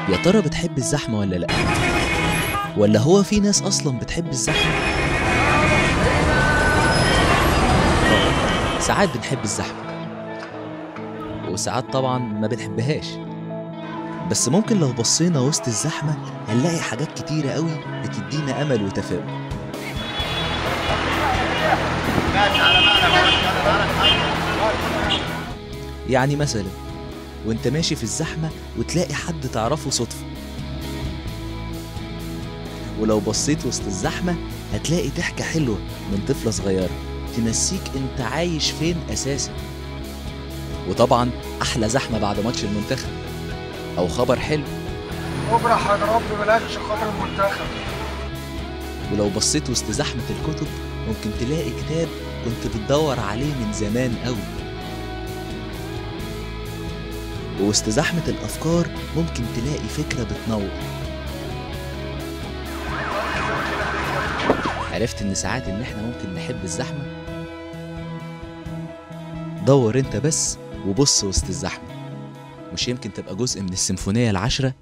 يا ترى بتحب الزحمة ولا لأ؟ ولا هو في ناس أصلا بتحب الزحمة؟ ساعات بنحب الزحمة وساعات طبعا ما بنحبهاش، بس ممكن لو بصينا وسط الزحمة هنلاقي حاجات كتيرة قوي بتدينا أمل وتفاؤل. يعني مثلا وانت ماشي في الزحمة وتلاقي حد تعرفه صدفة، ولو بصيت وسط الزحمة هتلاقي ضحكة حلوة من طفلة صغيرة تنسيك انت عايش فين أساسا. وطبعا أحلى زحمة بعد ماتش المنتخب أو خبر حلو. افرح يا رب بلاش خاطر المنتخب. ولو بصيت وسط زحمة الكتب ممكن تلاقي كتاب كنت بتدور عليه من زمان قوي. ووسط زحمة الأفكار ممكن تلاقي فكرة بتنور. عرفت إن ساعات إن إحنا ممكن نحب الزحمة؟ دور أنت بس وبص وسط الزحمة، مش يمكن تبقى جزء من السيمفونية العاشرة؟